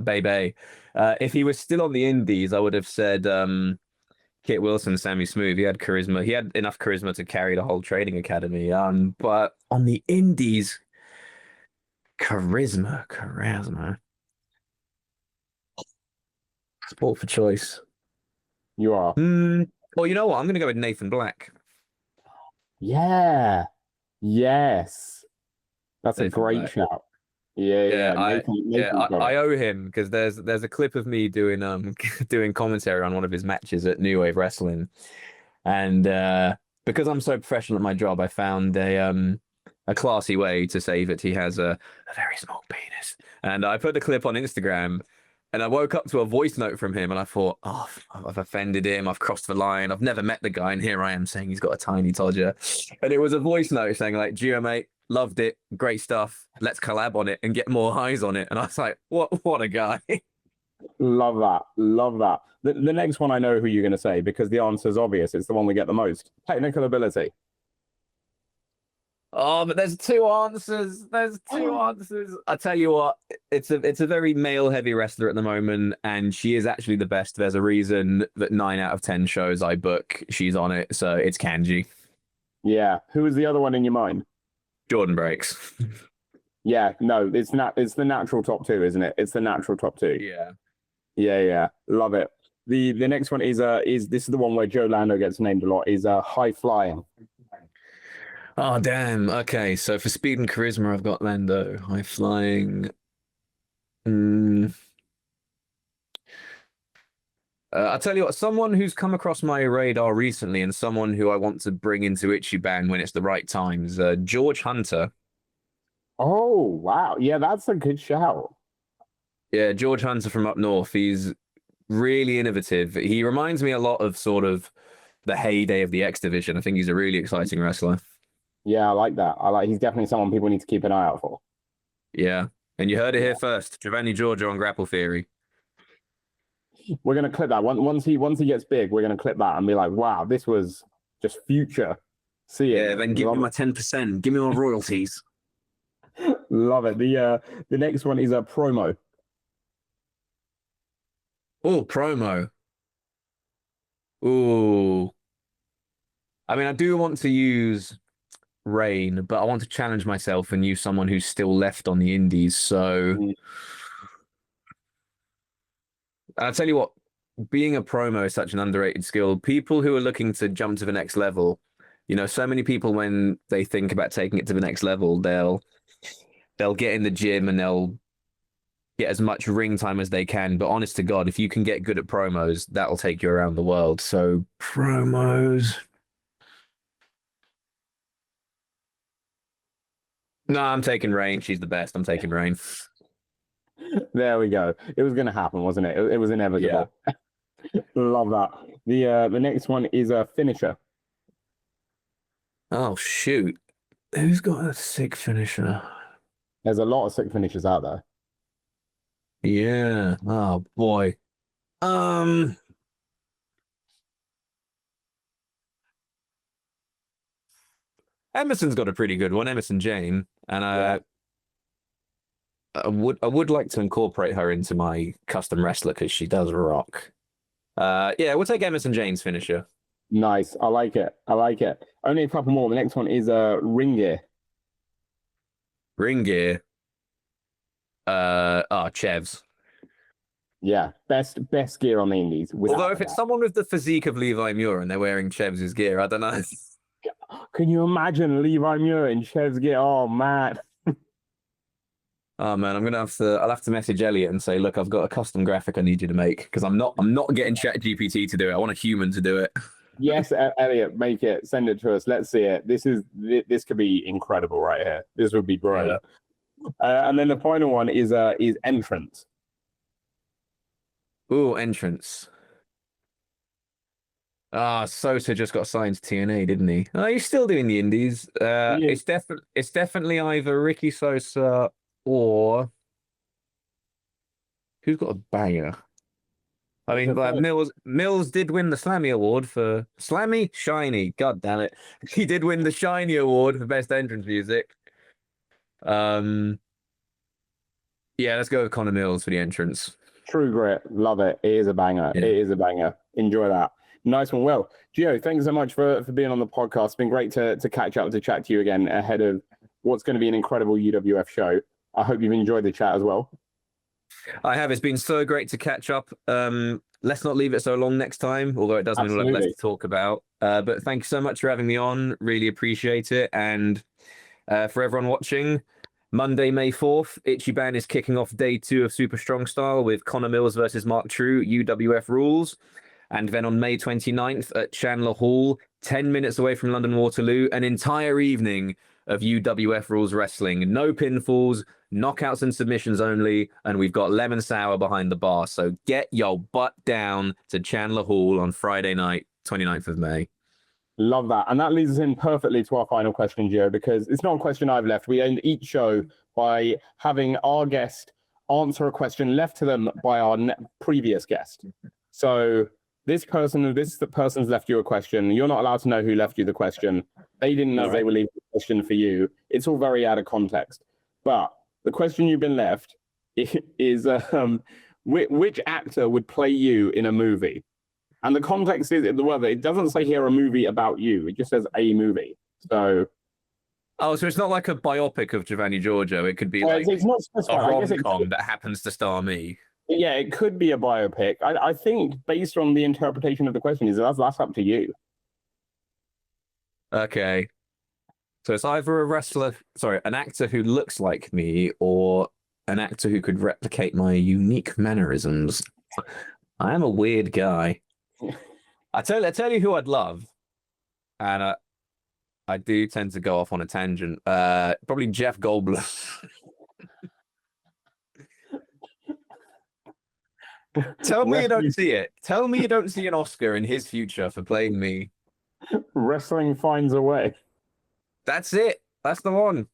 baby. If he was still on the indies, I would have said Kit Wilson, Sammy Smooth. He had charisma. He had enough charisma to carry the whole training academy. But on the indies, charisma. Sport for choice. You are. Well, you know what? I'm going to go with Nathan Black. Yeah. Yes. That's Nathan a great Black. shout. Yeah. I owe him because there's a clip of me doing doing commentary on one of his matches at New Wave Wrestling, and because I'm so professional at my job, I found a classy way to say that he has a very small penis, and I put the clip on Instagram. And I woke up to a voice note from him, and I thought, oh, I've offended him. I've crossed the line. I've never met the guy, and here I am saying he's got a tiny todger. And it was a voice note saying, like, Gio, mate, loved it. Great stuff. Let's collab on it and get more eyes on it. And I was like, what a guy. Love that. The next one I know who you're going to say because the answer is obvious. It's the one we get the most. Technical ability. Oh, but there's two answers. I tell you what, it's a very male-heavy wrestler at the moment, and she is actually the best. There's a reason that 9 out of 10 shows I book, she's on it. So it's Kanji. Yeah. Who is the other one in your mind? Jordan Breaks. Yeah. No, it's the natural top two, isn't it? It's the natural top two. Yeah. Love it. The next one is this is the one where Joe Lando gets named a lot. Is high flying. Oh, damn. Okay, so for speed and charisma, I've got Lando. High flying. I'll tell you what, someone who's come across my radar recently and someone who I want to bring into Ichiban when it's the right time is George Hunter. Oh, wow. Yeah, that's a good shout. Yeah, George Hunter from up north. He's really innovative. He reminds me a lot of sort of the heyday of the X Division. I think he's a really exciting wrestler. Yeah, I like that. He's definitely someone people need to keep an eye out for. Yeah. And you heard it here first. Giovanni Giorgio on Grapple Theory. We're gonna clip that. Once he gets big, we're gonna clip that and be like, wow, this was just future. See it. Yeah, then give me my 10%. Give me my royalties. Love it. The next one is a promo. Oh, promo. Ooh. I mean, I do want to use Rayne, but I want to challenge myself and use someone who's still left on the indies. So, Mm. and I'll tell you what, being a promo is such an underrated skill. People who are looking to jump to the next level, you know, so many people when they think about taking it to the next level, they'll get in the gym and they'll get as much ring time as they can. But honest to God, if you can get good at promos, that'll take you around the world. So promos. No, I'm taking Rayne. She's the best. I'm taking Rayne. There we go. It was going to happen, wasn't it? It was inevitable. Yeah. Love that. The next one is a finisher. Oh shoot. Who's got a sick finisher? There's a lot of sick finishers out there. Yeah. Oh boy. Emerson's got a pretty good one, Emerson Jane, and Yeah. I would like to incorporate her into my custom wrestler because she does rock. Yeah, we'll take Emerson Jane's finisher. Nice. I like it. I like it. Only a couple more. The next one is ring gear. Ring gear. Chevs. Yeah, best gear on the indies. Although if it's someone with the physique of Levi Muir and they're wearing Chevs' gear, I don't know. Can you imagine Levi Muir in Chev's gear? Oh man. Oh man, I'll have to message Elliot and say, look, I've got a custom graphic I need you to make because I'm not getting ChatGPT to do it. I want a human to do it. Yes, Elliot, make it. Send it to us. Let's see it. This could be incredible right here. This would be great. Yeah. And then the final one is entrance. Ooh, entrance. Sosa just got signed to TNA, didn't he? Oh, he's still doing the indies. Yeah. It's definitely either Ricky Sosa or who's got a banger? I mean, like Mills did win the Slammy Award for Slammy Shiny. God damn it, he did win the Shiny Award for best entrance music. Yeah, let's go with Connor Mills for the entrance. True Grit. Love it. It is a banger. Yeah. It is a banger. Enjoy that. Nice one. Well, Gio, thanks so much for being on the podcast. It's been great to catch up, to chat to you again ahead of what's going to be an incredible UWF show. I hope you've enjoyed the chat as well. I have. It's been so great to catch up. Let's not leave it so long next time, although it does mean we'll have less to talk about. But thank you so much for having me on. Really appreciate it. And for everyone watching, Monday, May 4th, Ichiban is kicking off day 2 of Super Strong Style with Connor Mills versus Mark True, UWF rules. And then on May 29th at Chandler Hall, 10 minutes away from London Waterloo, an entire evening of UWF rules wrestling. No pinfalls, knockouts and submissions only, and we've got lemon sour behind the bar. So get your butt down to Chandler Hall on Friday night, 29th of May. Love that. And that leads us in perfectly to our final question, Gio, because it's not a question I've left. We end each show by having our guest answer a question left to them by our previous guest. So this person's left you a question. You're not allowed to know who left you the question. They didn't know they were leaving a question for you. It's all very out of context. But the question you've been left is which actor would play you in a movie? And the context is it doesn't say here a movie about you. It just says a movie. So so it's not like a biopic of Giovanni Giorgio. It could be it's not a rom-com that happens to star me. Yeah, it could be a biopic. I think based on the interpretation of the question, that's up to you. Okay. So it's either an actor who looks like me or an actor who could replicate my unique mannerisms. I am a weird guy. I tell you who I'd love. And I do tend to go off on a tangent. Probably Jeff Goldblum. Tell me you don't see it. Tell me you don't see an Oscar in his future for playing me. Wrestling finds a way. That's it. That's the one.